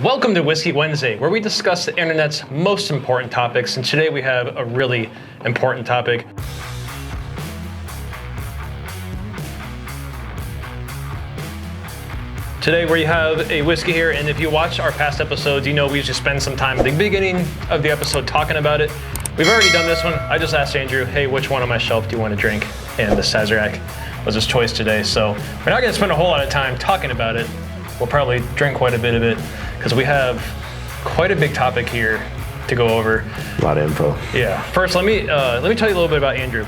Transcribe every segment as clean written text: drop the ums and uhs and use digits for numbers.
Welcome to Whiskey Wednesday, where we discuss the internet's most important topics, and today we have a really important topic. Today we have a whiskey here, and if you watch our past episodes, you know we usually spend some time at the beginning of the episode talking about it. We've already done this one. I just asked Andrew, hey, which one on my shelf do you want to drink? And the Sazerac was his choice today, so we're not going to spend a whole lot of time talking about it. We'll probably drink quite a bit of it, because we have quite a big topic here to go over. A lot of info. Yeah. First, let me tell you a little bit about Andrew.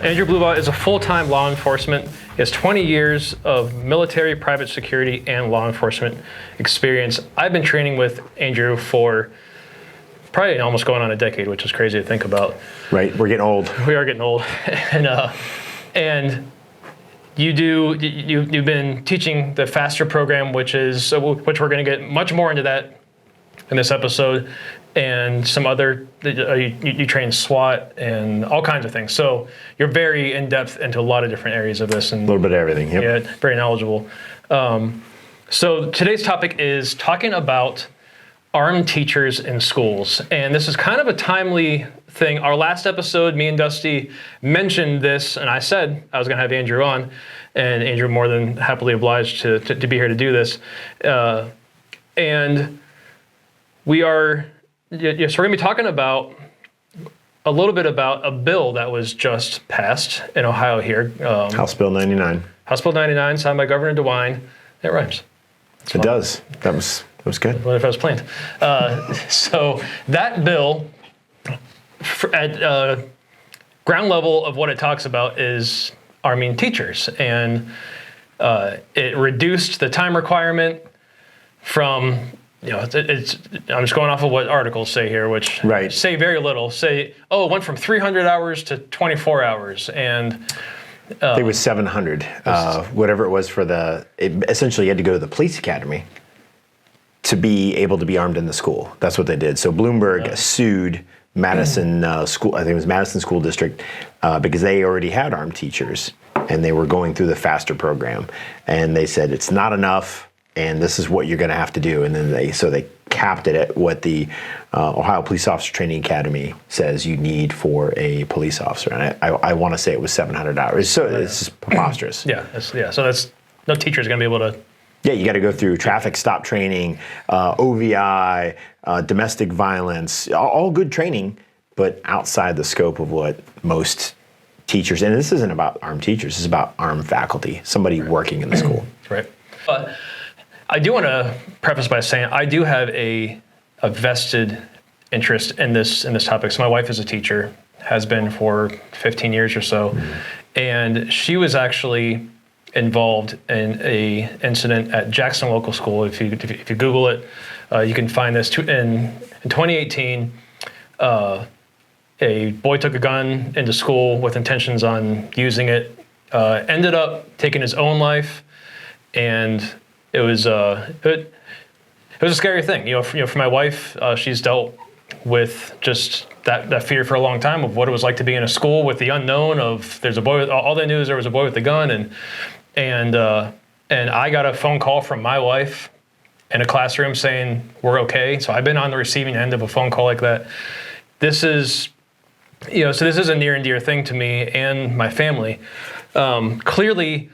Andrew Blubaugh is a full-time law enforcement. He has 20 years of military, private security, and law enforcement experience. I've been training with Andrew for probably almost going on a decade, which is crazy to think about. Right, we're getting old. We are getting old, and you've been teaching the FASTER program, which we're going to get much more into that in this episode, and some other, you train SWAT and all kinds of things. So you're very in-depth into a lot of different areas of this. And a little bit of everything, yep. Yeah, very knowledgeable. So today's topic is talking about armed teachers in schools. And this is kind of a timely thing. Our last episode, me and Dusty mentioned this, and I said I was going to have Andrew on, and Andrew more than happily obliged to be here to do this. And we are, so we're going to be talking about a little bit about a bill that was just passed in Ohio here. House Bill 99. House Bill 99, signed by Governor Dewine. It rhymes. It does. That was good. What if I was planned? So that bill, at ground level of what it talks about, is arming teachers, and it reduced the time requirement from, I'm just going off of what articles say here, which right. say very little. Say, it went from 300 hours to 24 hours, and I think it was 700, whatever it was essentially you had to go to the police academy to be able to be armed in the school. That's what they did. So Bloomberg sued Madison School, I think it was Madison School District, because they already had armed teachers, and they were going through the FASTER program. And they said, it's not enough, and this is what you're gonna have to do. And then they capped it at what the Ohio Police Officer Training Academy says you need for a police officer. And I wanna say it was 700 hours. So it's just preposterous. So that's, no teacher is gonna be able to. Yeah, you got to go through traffic stop training, OVI, domestic violence, all good training, but outside the scope of what most teachers, and this isn't about armed teachers, this is about armed faculty, somebody working in the school. Right. But I do want to preface by saying I do have a vested interest in this topic. So my wife is a teacher, has been for 15 years or so, and she was actually involved in a incident at Jackson Local School. If you Google it, you can find this. In 2018, a boy took a gun into school with intentions on using it, ended up taking his own life, and it was a scary thing. For my wife, she's dealt with just that fear for a long time of what it was like to be in a school with the unknown of there's a boy. All they knew is there was a boy with a gun, and I got a phone call from my wife in a classroom saying we're okay. So I've been on the receiving end of a phone call like that. This is, so this is a near and dear thing to me and my family. Clearly,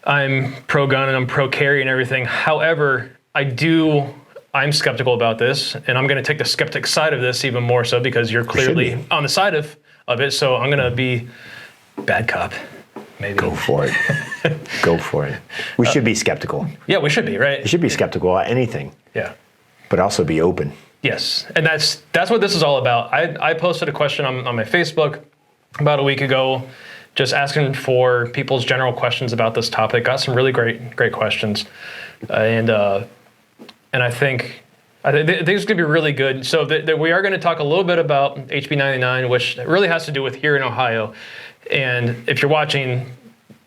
I'm pro-gun and I'm pro-carry and everything. However, I'm skeptical about this, and I'm going to take the skeptic side of this even more so because you're clearly on the side of it. So I'm going to be bad cop. Maybe. Go for it. Go for it. We should be skeptical. Yeah, we should be, right? We should be skeptical about anything. Yeah. But also be open. Yes, and that's what this is all about. I posted a question on my Facebook about a week ago, just asking for people's general questions about this topic. Got some really great questions, and I think it's going to be really good. So we are going to talk a little bit about HB 99, which really has to do with here in Ohio. And if you're watching,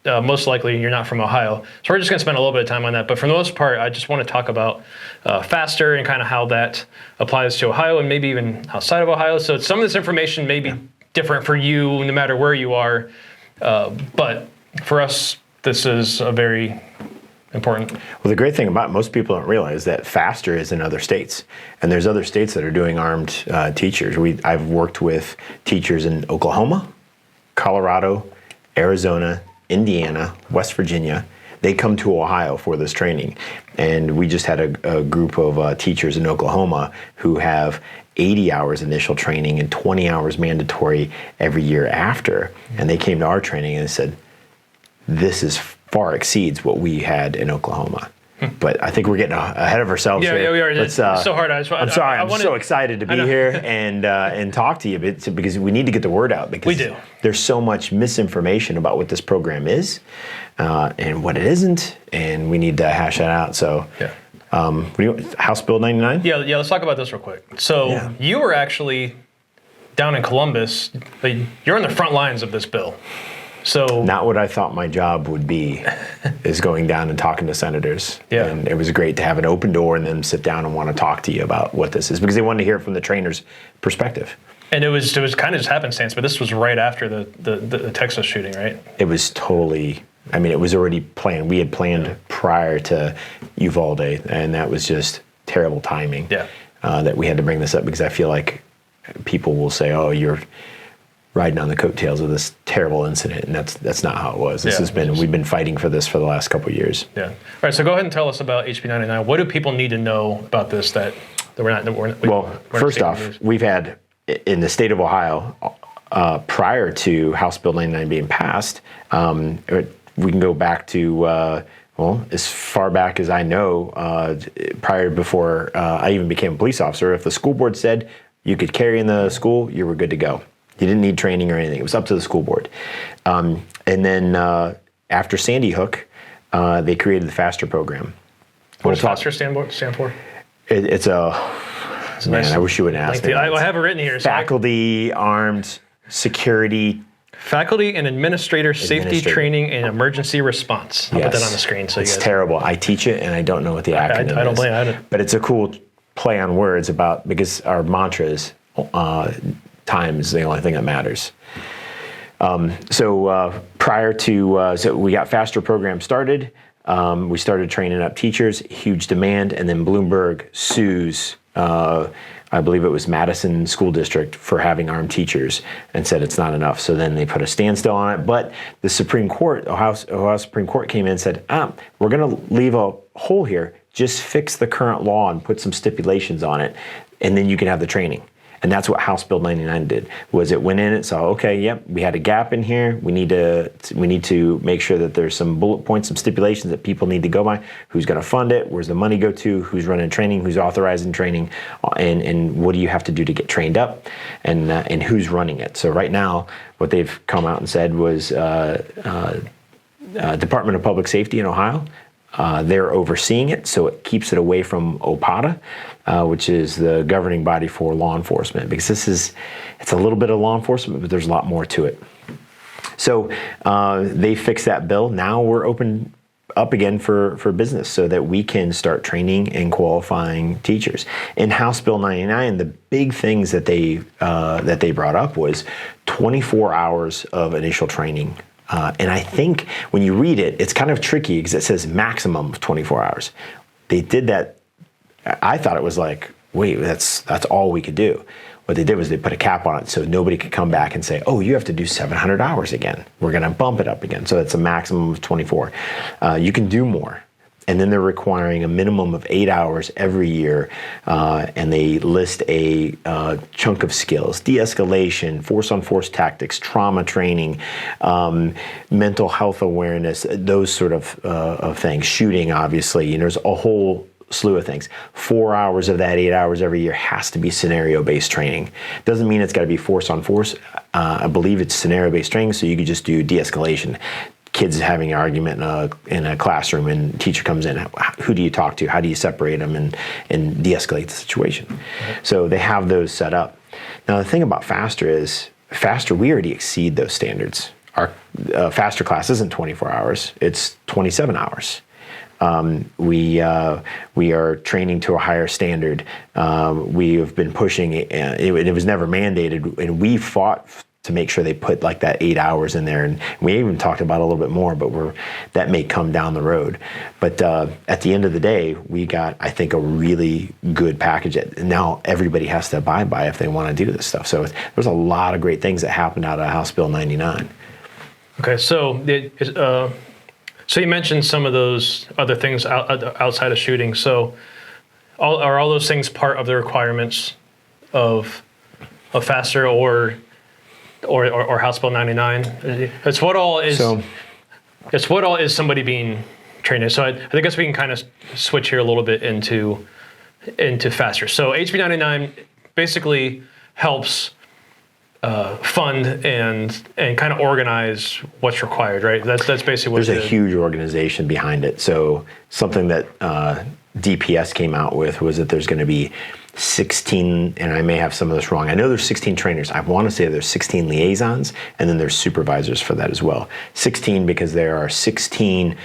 most likely you're not from Ohio. So we're just going to spend a little bit of time on that. But for the most part, I just want to talk about FASTER and kind of how that applies to Ohio and maybe even outside of Ohio. So some of this information may be different for you no matter where you are. But for us, this is a very important. Well, the great thing about it, most people don't realize that faster is in other states, and there's other states that are doing armed teachers. I've worked with teachers in Oklahoma, Colorado, Arizona, Indiana, West Virginia. They come to Ohio for this training, and we just had a group of teachers in Oklahoma who have 80 hours initial training and 20 hours mandatory every year after, and they came to our training and said, "This is far exceeds what we had in Oklahoma." But I think we're getting ahead of ourselves here. Yeah, we are. It's so hard. I'm sorry. I'm so excited to be here and talk to you because we need to get the word out. Because we do. There's so much misinformation about what this program is and what it isn't, and we need to hash that out. So, House Bill 99? Yeah. Let's talk about this real quick. So you were actually down in Columbus. You're on the front lines of this bill. So not what I thought my job would be is going down and talking to senators. Yeah. And it was great to have an open door and them sit down and want to talk to you about what this is because they wanted to hear it from the trainer's perspective. And it was kind of just happenstance, but this was right after the Texas shooting, right? It was totally, it was already planned. We had planned prior to Uvalde, and that was just terrible timing that we had to bring this up because I feel like people will say, oh, you're riding on the coattails of this terrible incident, and that's not how it was. We've been fighting for this for the last couple of years. Yeah. All right. So go ahead and tell us about HB 99. What do people need to know about this that we're not? First off, we've had in the state of Ohio prior to House Bill 99 being passed. We can go back to as far back as I know, before I even became a police officer. If the school board said you could carry in the school, you were good to go. You didn't need training or anything. It was up to the school board. And then after Sandy Hook, they created the FASTER program. What does FASTER stand for? It's man, I wish you would ask me. I have it written here. Faculty, Armed Security. Faculty and Administrator Safety Training and Emergency Response. I'll put that on the screen. So it's terrible. I teach it, and I don't know what the acronym is. I don't blame you. But it's a cool play on words because our mantra is time is the only thing that matters. Prior to, we got FASTER program started. We started training up teachers, huge demand, and then Bloomberg sues, I believe it was Madison School District for having armed teachers and said it's not enough. So then they put a standstill on it. But the Supreme Court, Ohio Supreme Court came in and said, we're going to leave a hole here. Just fix the current law and put some stipulations on it, and then you can have the training. And that's what House Bill 99 did. Was it went in and saw, we had a gap in here. We need to make sure that there's some bullet points, some stipulations that people need to go by. Who's going to fund it? Where's the money go to? Who's running training? Who's authorizing training? And what do you have to do to get trained up? And who's running it? So right now, what they've come out and said was Department of Public Safety in Ohio. They're overseeing it, so it keeps it away from OPATA, which is the governing body for law enforcement, because it's a little bit of law enforcement, but there's a lot more to it. So they fixed that bill. Now we're open up again for business so that we can start training and qualifying teachers. In House Bill 99, the big things that they brought up was 24 hours of initial training. And I think when you read it, it's kind of tricky because it says maximum of 24 hours. They did that. I thought it was like, wait, that's all we could do. What they did was they put a cap on it so nobody could come back and say, oh, you have to do 700 hours again. We're going to bump it up again. So it's a maximum of 24. You can do more. And then they're requiring a minimum of 8 hours every year, and they list a chunk of skills: de-escalation, force-on-force tactics, trauma training, mental health awareness, those sort of things. Shooting, obviously, there's a whole slew of things. 4 hours of that 8 hours every year has to be scenario-based training. Doesn't mean it's got to be force-on-force. I believe it's scenario-based training, so you could just do de-escalation. Kids having an argument in a classroom and teacher comes in, who do you talk to? How do you separate them and de-escalate the situation? Mm-hmm. So they have those set up. Now the thing about FASTER is, we already exceed those standards. Our FASTER class isn't 24 hours, it's 27 hours. We are training to a higher standard. We have been pushing it. It was never mandated, and we fought to make sure they put like that 8 hours in there. And we even talked about it a little bit more, but that may come down the road. But at the end of the day, we got, I think, a really good package that now everybody has to abide by if they want to do this stuff. So there's a lot of great things that happened out of House Bill 99. Okay, so you mentioned some of those other things outside of shooting. So are all those things part of the requirements of FASTER or House Bill 99? It's what all is somebody being trained in. So I guess we can kind of switch here a little bit into FASTER. So HB 99 basically helps fund and kind of organize what's required, right? That's basically what there's a huge organization behind it. So something that DPS came out with was that there's going to be 16, and I may have some of this wrong. I know there's 16 trainers. I want to say there's 16 liaisons, and then there's supervisors for that as well. 16 because there are 16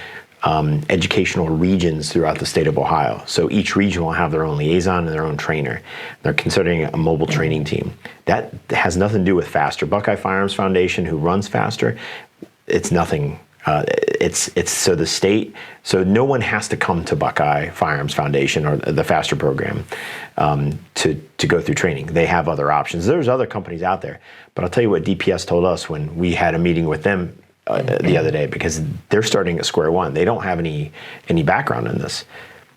educational regions throughout the state of Ohio. So each region will have their own liaison and their own trainer. They're considering a mobile training team. That has nothing to do with FASTER. Buckeye Firearms Foundation, who runs FASTER, it's nothing. It's so the state, so no one has to come to Buckeye Firearms Foundation or the FASTER program to go through training. They have other options. There's other companies out there, but I'll tell you what DPS told us when we had a meeting with them the other day, because they're starting at square one. They don't have any background in this.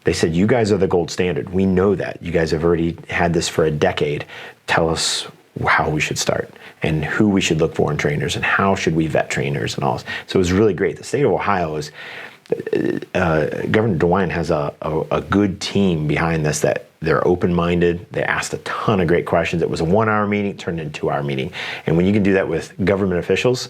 They said, you guys are the gold standard. We know that. You guys have already had this for a decade. Tell us how we should start and who we should look for in trainers and how should we vet trainers and all this. So it was really great. The state of Ohio is, Governor Dewine has a good team behind this, that they're open-minded. They asked a ton of great questions. It was a 1 hour meeting, turned into a 2 hour meeting. And when you can do that with government officials,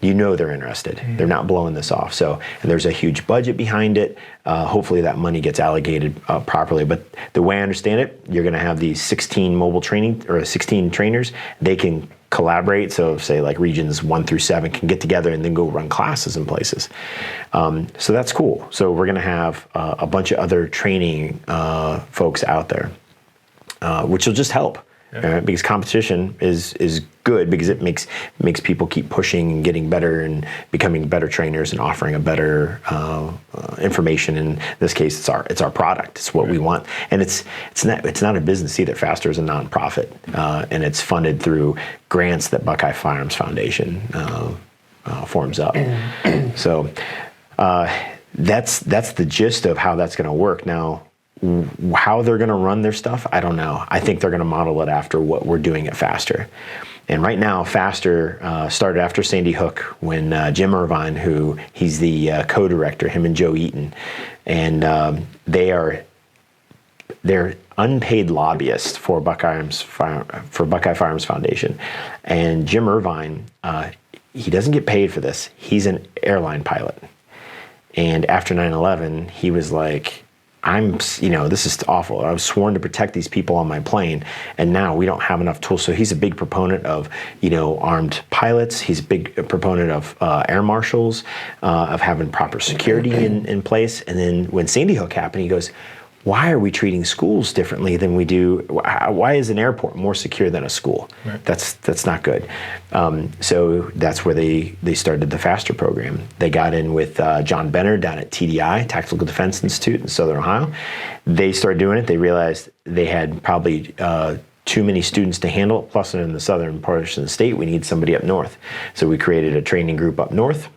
you know they're interested. They're not blowing this off. So, and there's a huge budget behind it. Hopefully that money gets allocated properly. But the way I understand it, you're going to have these 16 mobile training, or 16 trainers. They can collaborate. So say like regions 1 through 7 can get together and then go run classes in places. So that's cool. So we're going to have a bunch of other training folks out there, which will just help. Yeah. Because competition is good, because it makes people keep pushing and getting better and becoming better trainers and offering a better information. In this case, it's our product. It's what we want, and it's not a business either. FASTER is a nonprofit, and it's funded through grants that Buckeye Firearms Foundation forms up. So that's the gist of how that's going to work now. How they're going to run their stuff, I don't know. I think they're going to model it after what we're doing at FASTER. And right now, FASTER started after Sandy Hook, when Jim Irvine, he's the co-director, him and Joe Eaton, and they're unpaid lobbyists for Buckeye Firearms Foundation. And Jim Irvine, he doesn't get paid for this. He's an airline pilot. And after 9/11, he was like, this is awful. I was sworn to protect these people on my plane, and now we don't have enough tools. So he's a big proponent of, armed pilots. He's a big proponent of air marshals, of having proper security in place. And then when Sandy Hook happened, he goes, why are we treating schools differently than we do? Why is an airport more secure than a school? Right. That's not good. So that's where they started the FASTER program. They got in with John Benner down at TDI, Tactical Defense Institute in Southern Ohio. They started doing it. They realized they had probably too many students to handle. Plus, in the southern portion of the state, we need somebody up north. So we created a training group up north.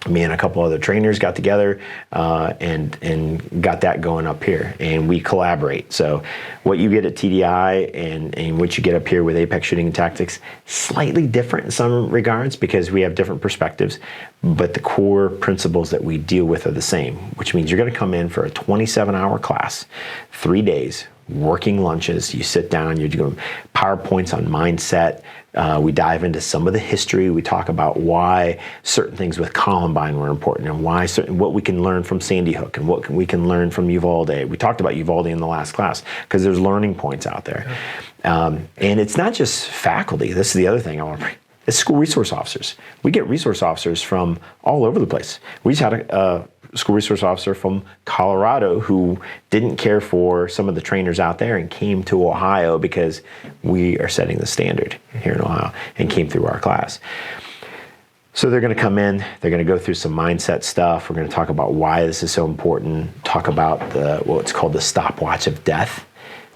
Me and a couple other trainers got together and got that going up here, and we collaborate. So what you get at TDI and what you get up here with Apex Shooting and Tactics, slightly different in some regards because we have different perspectives, but the core principles that we deal with are the same, which means you're going to come in for a 27-hour class, 3 days, working lunches. You sit down, you're doing PowerPoints on mindset. We dive into some of the history. We talk about why certain things with Columbine were important, and what we can learn from Sandy Hook and what we can learn from Uvalde. We talked about Uvalde in the last class because there's learning points out there. And it's not just faculty. This is the other thing I want to bring. It's school resource officers. We get resource officers from all over the place. We just had a school resource officer from Colorado who didn't care for some of the trainers out there and came to Ohio because we are setting the standard here in Ohio, and came through our class. So they're going to come in, they're going to go through some mindset stuff. We're going to talk about why this is so important, talk about what's called the stopwatch of death,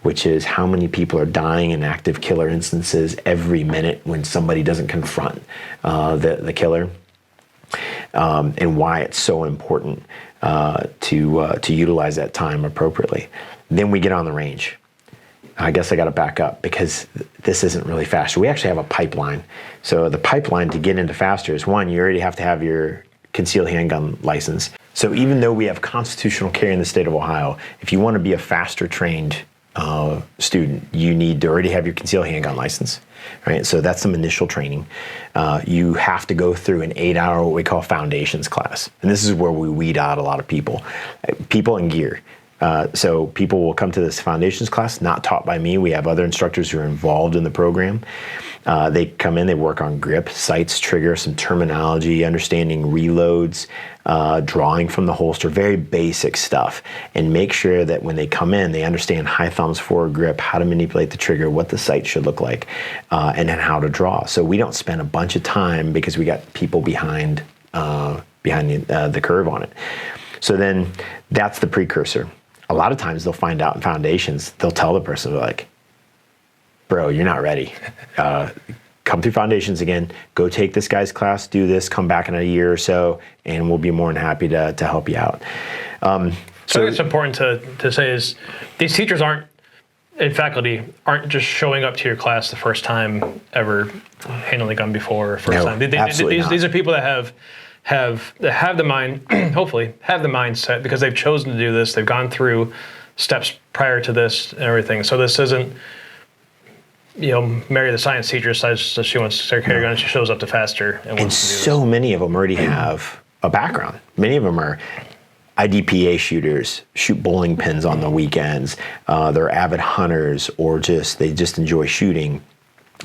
which is how many people are dying in active killer instances every minute when somebody doesn't confront the killer, and why it's so important to utilize that time appropriately. Then we get on the range. I guess I got to back up because this isn't really faster. We actually have a pipeline. So the pipeline to get into faster is, one, you already have to have your concealed handgun license. So even though we have constitutional carry in the state of Ohio, if you want to be a faster trained student, you need to already have your concealed handgun license, right? So that's some initial training. You have to go through an 8-hour, what we call foundations class. And this is where we weed out a lot of people and gear. So people will come to this foundations class, not taught by me. We have other instructors who are involved in the program. They come in, they work on grip, sights, trigger, some terminology, understanding reloads, drawing from the holster, very basic stuff, and make sure that when they come in, they understand high thumbs forward grip, how to manipulate the trigger, what the sight should look like, and then how to draw. So we don't spend a bunch of time because we got people behind the curve on it. So then that's the precursor. A lot of times they'll find out in foundations, they'll tell the person, like, bro, you're not ready. Come through foundations again, go take this guy's class, do this, come back in a year or so, and we'll be more than happy to help you out. So I think it's important to say is these teachers and faculty aren't just showing up to your class the first time ever handling a gun before, These are people that have the mind, hopefully have the mindset, because they've chosen to do this. They've gone through steps prior to this and everything. So this isn't, Mary the science teacher decides that she wants to start carrying a gun. She shows up to faster and wants to do this. So many of them already have a background. Many of them are IDPA shooters, shoot bowling pins on the weekends. They're avid hunters, or they just enjoy shooting.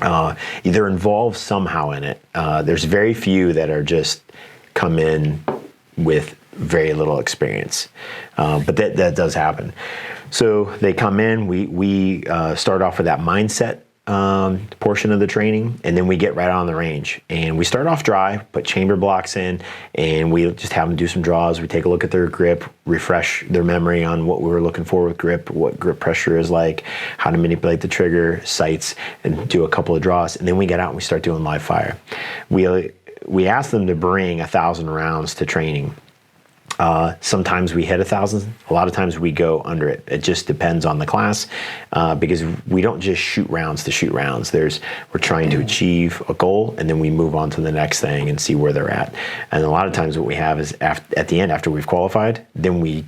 They're involved somehow in it. There's very few that are just come in with very little experience, but that does happen. So they come in, we start off with that mindset portion of the training, and then we get right on the range. And we start off dry, put chamber blocks in, and we just have them do some draws. We take a look at their grip, refresh their memory on what we were looking for with grip, what grip pressure is like, how to manipulate the trigger, sights, and do a couple of draws. And then we get out and we start doing live fire. We ask them to bring 1,000 rounds to training. Sometimes we hit 1,000. A lot of times we go under it. It just depends on the class, because we don't just shoot rounds to shoot rounds. We're trying to achieve a goal, and then we move on to the next thing and see where they're at. And a lot of times what we have is at the end, after we've qualified, then we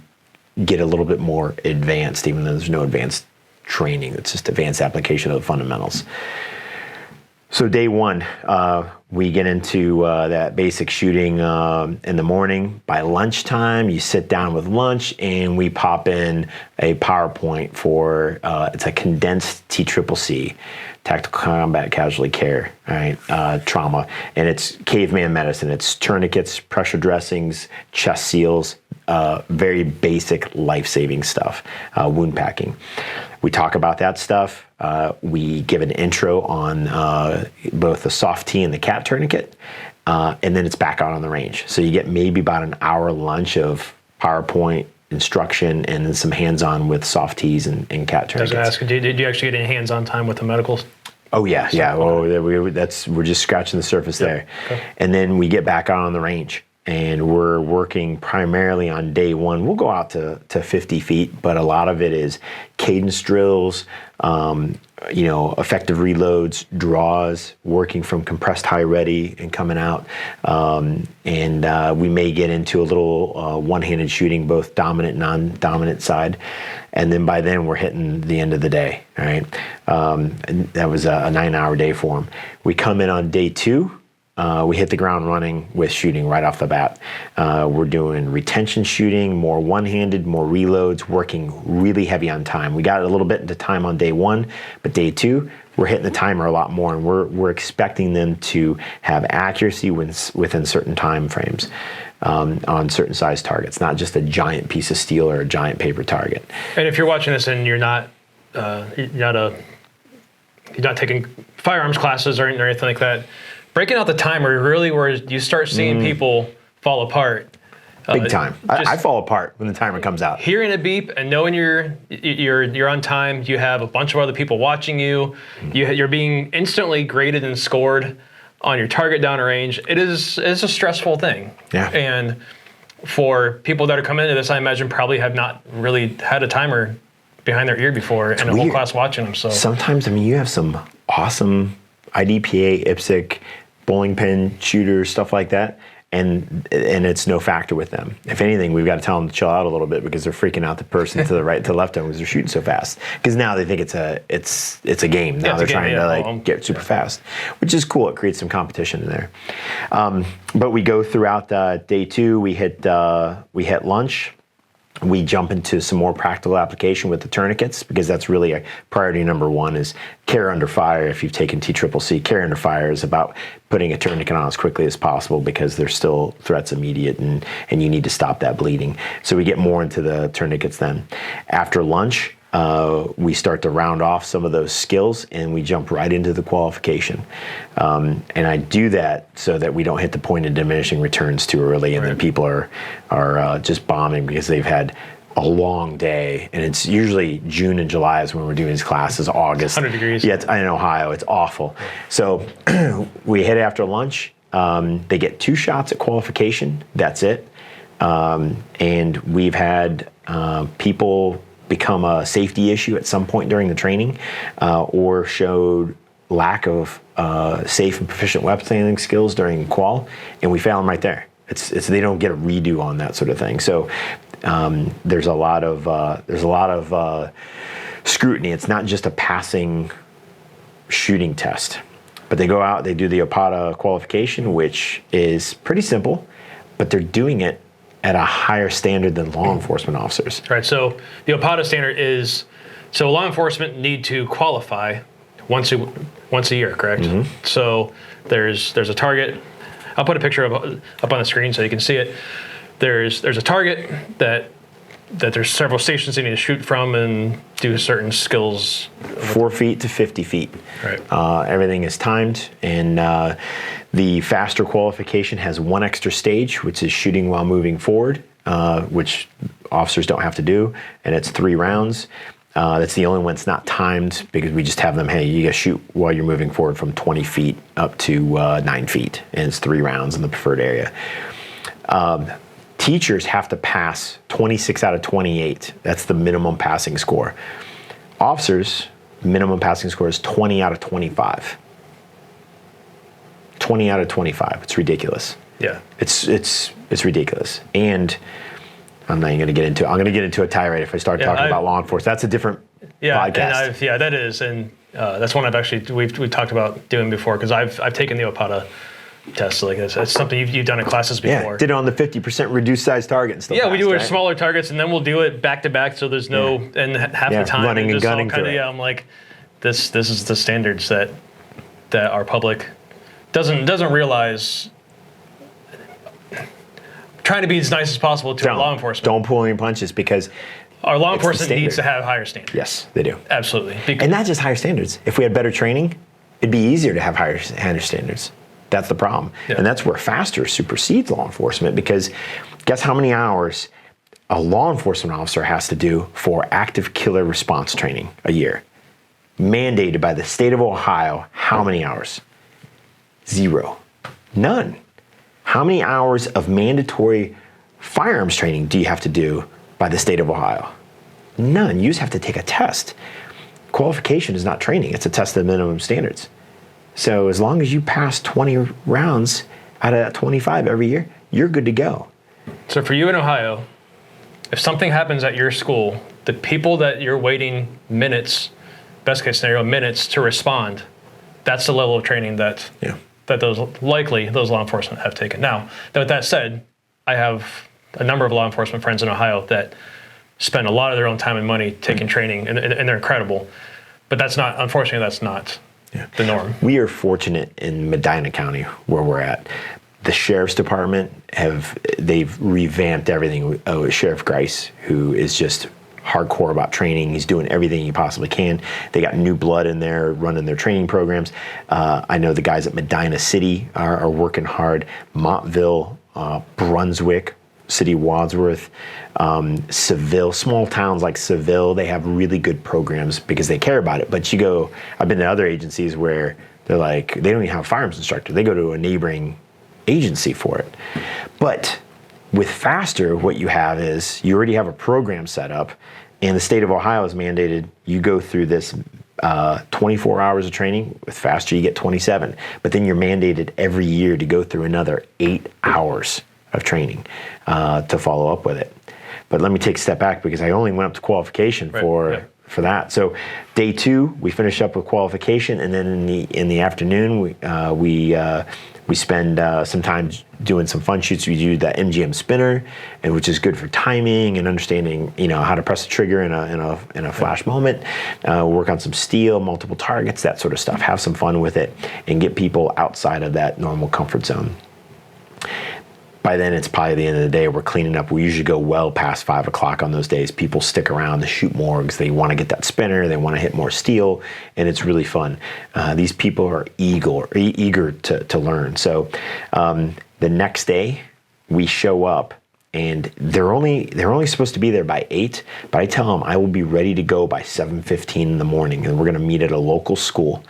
get a little bit more advanced, even though there's no advanced training. It's just advanced application of the fundamentals. So day one, we get into that basic shooting in the morning. By lunchtime, you sit down with lunch, and we pop in a PowerPoint for, it's a condensed TCCC, Tactical Combat Casualty Care, right? Trauma. And it's caveman medicine. It's tourniquets, pressure dressings, chest seals, very basic life-saving stuff, wound packing. We talk about that stuff. We give an intro on both the soft T and the cat tourniquet, and then it's back out on the range. So you get maybe about an hour lunch of PowerPoint instruction, and then some hands-on with soft T's and cat tourniquets. I was going to ask, did you actually get any hands-on time with the medicals? Oh yeah. We're just scratching the surface there. Okay. And then we get back out on the range. And we're working primarily on day one. We'll go out to 50 feet, but a lot of it is cadence drills, effective reloads, draws, working from compressed high ready and coming out. And we may get into a little one-handed shooting, both dominant and non-dominant side. And then by then we're hitting the end of the day, right? And that was a 9-hour day for them. We come in on day two. We hit the ground running with shooting right off the bat. We're doing retention shooting, more one-handed, more reloads, working really heavy on time. We got a little bit into time on day one, but day two, we're hitting the timer a lot more, and we're expecting them to have accuracy within certain time frames. on certain size targets, not just a giant piece of steel or a giant paper target. And if you're watching this and you're not taking firearms classes or anything like that, breaking out the timer really where you start seeing people fall apart. Big time. I fall apart when the timer comes out. Hearing a beep and knowing you're on time, you have a bunch of other people watching you. You're being instantly graded and scored on your target downrange. It's a stressful thing. Yeah. And for people that are coming into this, I imagine probably have not really had a timer behind their ear before and a whole class watching them. So sometimes, I mean, you have some awesome IDPA, IPSC, bowling pin shooters, stuff like that. And it's no factor with them. If anything, we've got to tell them to chill out a little bit because they're freaking out the person to the right, to the left of them because they're shooting so fast. Because now they think it's a game. Now they're trying to get super fast, which is cool. It creates some competition in there. But we go throughout day 2. We hit lunch. We jump into some more practical application with the tourniquets because that's really a priority number 1 is care under fire. If you've taken TCCC, care under fire is about putting a tourniquet on as quickly as possible because there's still threats immediate and you need to stop that bleeding. So we get more into the tourniquets then. After lunch, we start to round off some of those skills and we jump right into the qualification. And I do that so that we don't hit the point of diminishing returns too early and then people are just bombing because they've had a long day. And it's usually June and July is when we're doing these classes, August. 100 degrees. Yeah, in Ohio, it's awful. So we hit after lunch. They get 2 shots at qualification. That's it. And we've had people become a safety issue at some point during the training or showed lack of safe and proficient weapons handling skills during qual, and we fail them right there. It's they don't get a redo on that sort of thing. So there's a lot of scrutiny. It's not just a passing shooting test, but they go out, they do the OPATA qualification, which is pretty simple, but they're doing it at a higher standard than law enforcement officers. Right, so the OPATA standard is, so law enforcement need to qualify once a year, correct? Mm-hmm. So there's a target. I'll put a picture up on the screen so you can see it. There's a target that there's several stations they need to shoot from and do certain skills. 4 feet to 50 feet. Right. Everything is timed, and the faster qualification has 1 extra stage, which is shooting while moving forward, which officers don't have to do, and it's 3 rounds. That's the only one that's not timed because we just have them, hey, you gotta shoot while you're moving forward from 20 feet up to 9 feet, and it's 3 rounds in the preferred area. Teachers have to pass 26 out of 28. That's the minimum passing score. Officers, minimum passing score is 20 out of 25. 20 out of 25. It's ridiculous. Yeah. It's ridiculous. And I'm not even going to get into it. I'm going to get into a tirade if I start talking about law enforcement. That's a different podcast. And that is. And that's one we've talked about doing before because I've taken the OPATA test. Like it's something you've done in classes before. Yeah, did it on the 50% reduced size target and stuff. Yeah, we do it with smaller targets and then we'll do it back to back so there's no, and half the time running and gunning through it. I'm like, this is the standards that our public doesn't realize. Trying to be as nice as possible to our law enforcement. Don't pull any punches because our law enforcement needs to have higher standards. Yes, they do. Absolutely. And not just higher standards. If we had better training, it'd be easier to have higher standards. That's the problem. Yeah. And that's where faster supersedes law enforcement because guess how many hours a law enforcement officer has to do for active killer response training a year? Mandated by the state of Ohio, how many hours? 0. None. How many hours of mandatory firearms training do you have to do by the state of Ohio? None. You just have to take a test. Qualification is not training. It's a test of minimum standards. So as long as you pass 20 rounds out of that 25 every year, you're good to go. So for you in Ohio, if something happens at your school, the people that you're waiting minutes, best case scenario, minutes to respond, that's the level of training that those law enforcement have taken. Now, with that said, I have a number of law enforcement friends in Ohio that spend a lot of their own time and money taking training, and they're incredible. But unfortunately, that's not the norm. We are fortunate in Medina County where we're at. The sheriff's department they've revamped everything. Sheriff Grice, who is just hardcore about training. He's doing everything he possibly can. They got new blood in there running their training programs. I know the guys at Medina City are working hard. Montville, Brunswick, City Wadsworth, Seville, small towns like Seville, they have really good programs because they care about it. But I've been to other agencies where they're like, they don't even have a firearms instructor. They go to a neighboring agency for it. But with FASTER, what you have is you already have a program set up, and the state of Ohio has mandated you go through this 24 hours of training. With FASTER, you get 27. But then you're mandated every year to go through another 8 hours of training to follow up with it. But let me take a step back because I only went up to qualification for that. So day 2, we finish up with qualification, and then in the afternoon we spend some time doing some fun shoots. We do the MGM spinner, and which is good for timing and understanding, how to press the trigger in a flash moment. Work on some steel, multiple targets, that sort of stuff. Have some fun with it, and get people outside of that normal comfort zone. By then, it's probably the end of the day. We're cleaning up. We usually go well past 5 o'clock on those days. People stick around to shoot more because they want to get that spinner. They want to hit more steel, and it's really fun. These people are eager to learn. So the next day, we show up, and they're only supposed to be there by 8. But I tell them I will be ready to go by 7:15 in the morning, and we're going to meet at a local school.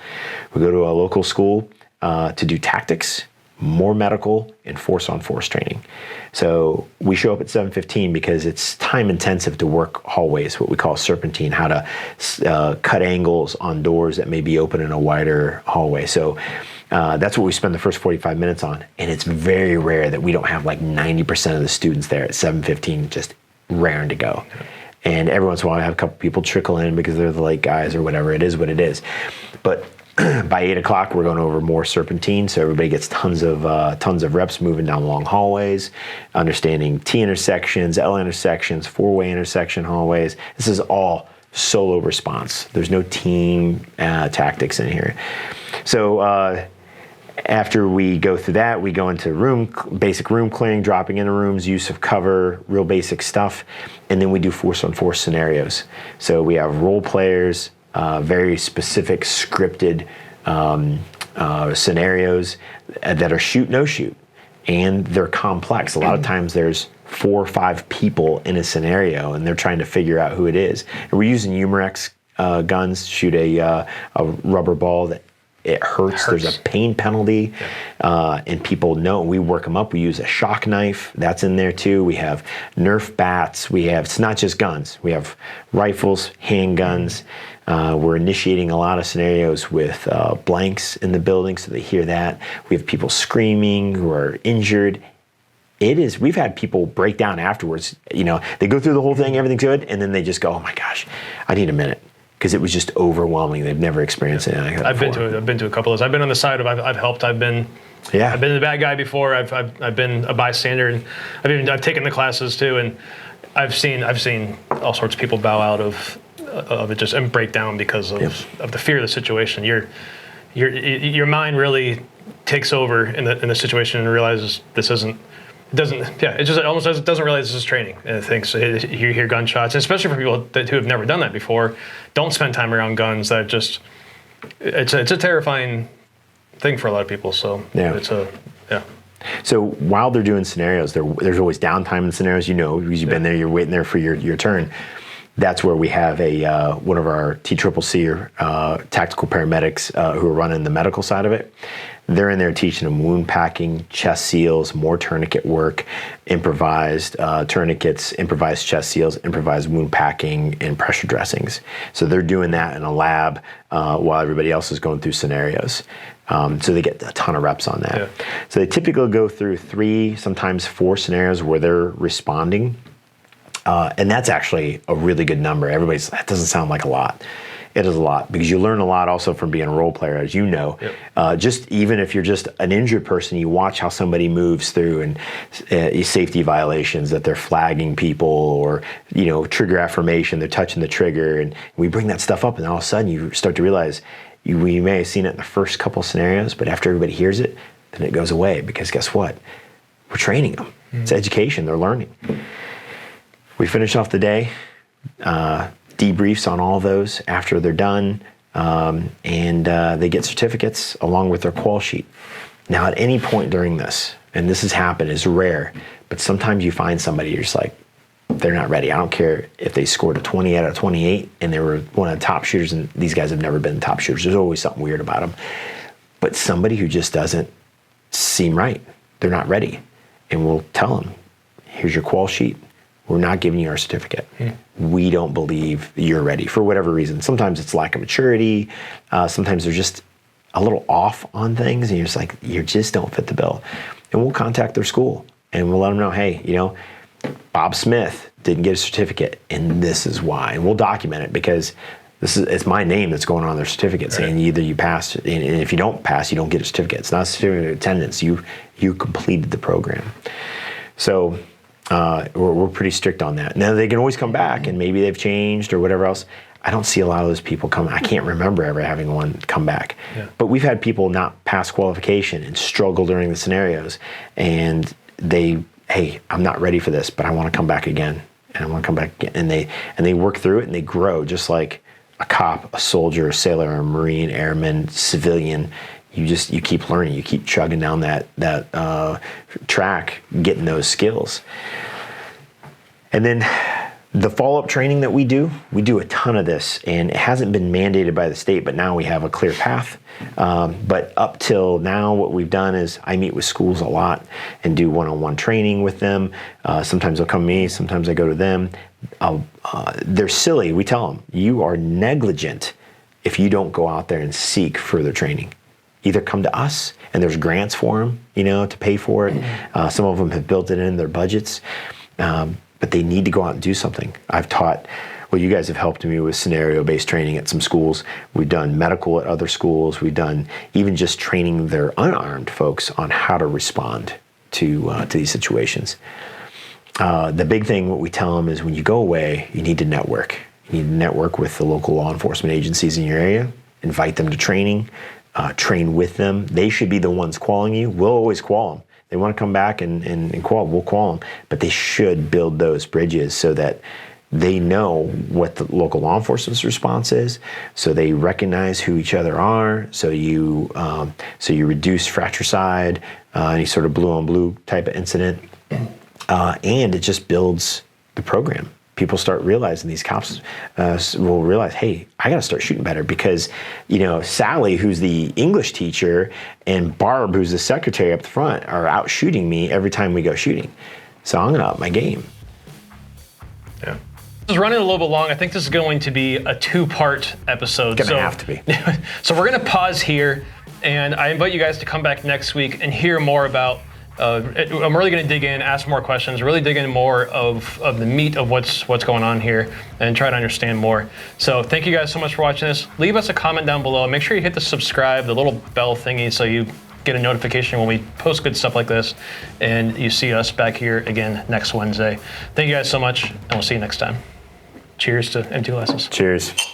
We go to a local school to do tactics, more medical, and force-on-force training. So we show up at 7:15 because it's time intensive to work hallways, what we call serpentine, how to cut angles on doors that may be open in a wider hallway. So that's what we spend the first 45 minutes on. And it's very rare that we don't have like 90% of the students there at 7:15, just raring to go. And every once in a while I have a couple people trickle in because they're the late guys or whatever. It is what it is. But by 8 o'clock, we're going over more serpentine, so everybody gets tons of reps moving down long hallways, understanding T intersections, L intersections, 4-way intersection hallways. This is all solo response. There's no team tactics in here. So after we go through that, we go into basic room clearing, dropping into rooms, use of cover, real basic stuff, and then we do force-on-force scenarios. So we have role players, very specific scripted scenarios that are shoot, no shoot. And they're complex. A lot of times there's 4 or 5 people in a scenario and they're trying to figure out who it is. And we're using Humerex guns, shoot a rubber ball that it hurts. There's a pain penalty, and people know. We work them up. We use a shock knife. That's in there too. We have Nerf bats. It's not just guns. We have rifles, handguns. We're initiating a lot of scenarios with blanks in the building, so they hear that. We have people screaming who are injured. We've had people break down afterwards. They go through the whole thing, everything's good, and then they just go, "Oh my gosh, I need a minute." Because it was just overwhelming. They've never experienced anything like that I've been to a couple of those. I've been on the side of I've helped. I've been the bad guy before. I've been a bystander, and I've taken the classes too, and I've seen all sorts of people bow out of it just and break down because of the fear of the situation. Your mind really takes over in the situation and realizes this isn't. It almost doesn't realize this is training, and it thinks you hear gunshots, and especially for people who have never done that before, don't spend time around guns. It's a terrifying thing for a lot of people. So So while they're doing scenarios, there's always downtime in scenarios. Because you've been there, you're waiting there for your turn. That's where we have one of our TCCC or tactical paramedics who are running the medical side of it. They're in there teaching them wound packing, chest seals, more tourniquet work, improvised tourniquets, improvised chest seals, improvised wound packing, and pressure dressings. So they're doing that in a lab while everybody else is going through scenarios. So they get a ton of reps on that. Yeah. So they typically go through 3, sometimes 4 scenarios where they're responding. And that's actually a really good number. That doesn't sound like a lot. It is a lot because you learn a lot also from being a role player, as you know. Yep. Just even if you're just an injured person, you watch how somebody moves through and safety violations, that they're flagging people or, trigger affirmation, they're touching the trigger. And we bring that stuff up and all of a sudden you start to realize we may have seen it in the first couple scenarios, but after everybody hears it, then it goes away, because guess what? We're training them. It's education. They're learning. We finish off the day, debriefs on all those after they're done, and they get certificates along with their qual sheet. Now, at any point during this, and this has happened, it's rare, but sometimes you find somebody, you're just like, they're not ready. I don't care if they scored a 20 out of 28 and they were one of the top shooters, and these guys have never been top shooters. There's always something weird about them. But somebody who just doesn't seem right, they're not ready. And we'll tell them, here's your qual sheet. We're not giving you our certificate. We don't believe you're ready for whatever reason. Sometimes it's lack of maturity. Sometimes they're just a little off on things, and you're just like, you just don't fit the bill. And we'll contact their school and we'll let them know, hey, Bob Smith didn't get a certificate, and this is why. And we'll document it, because it's my name that's going on their certificate, saying either you passed, and if you don't pass, you don't get a certificate. It's not a certificate of attendance. You completed the program. So we're pretty strict on that. Now, they can always come back, and maybe they've changed or whatever else. I don't see a lot of those people come. I can't remember ever having one come back. Yeah. But we've had people not pass qualification and struggle during the scenarios, and hey, I'm not ready for this, but I want to come back again, and I want to come back again. And they work through it, and they grow, just like a cop, a soldier, a sailor, a Marine, airman, civilian. You keep learning, you keep chugging down that track, getting those skills. And then the follow-up training that we do a ton of this, and it hasn't been mandated by the state, but now we have a clear path. But up till now, what we've done is I meet with schools a lot and do one-on-one training with them. Sometimes they'll come to me, sometimes I go to them. They're silly. We tell them, you are negligent if you don't go out there and seek further training. Either come to us, and there's grants for them, to pay for it. Some of them have built it in their budgets. But they need to go out and do something. I've taught, you guys have helped me with scenario-based training at some schools. We've done medical at other schools. We've done even just training their unarmed folks on how to respond to these situations. The big thing, what we tell them is, when you go away, you need to network. You need to network with the local law enforcement agencies in your area, invite them to training, train with them. They should be the ones calling you. We'll always call them. They want to come back and call, we'll call them, but they should build those bridges so that they know what the local law enforcement's response is, so they recognize who each other are, so you reduce fratricide, any sort of blue on blue type of incident, and it just builds the program. People start realizing, these cops will realize, hey, I got to start shooting better, because, Sally, who's the English teacher, and Barb, who's the secretary up the front, are out shooting me every time we go shooting. So I'm going to up my game. Yeah. This is running a little bit long. I think this is going to be a 2-part episode. It's going to have to be. So we're going to pause here, and I invite you guys to come back next week and hear more about I'm really going to dig in, ask more questions, really dig in more of the meat of what's going on here, and try to understand more. So thank you guys so much for watching this. Leave us a comment down below. Make sure you hit the subscribe, the little bell thingy, so you get a notification when we post good stuff like this, and you see us back here again next Wednesday. Thank you guys so much, and we'll see you next time. Cheers to M2 Lessons. Cheers.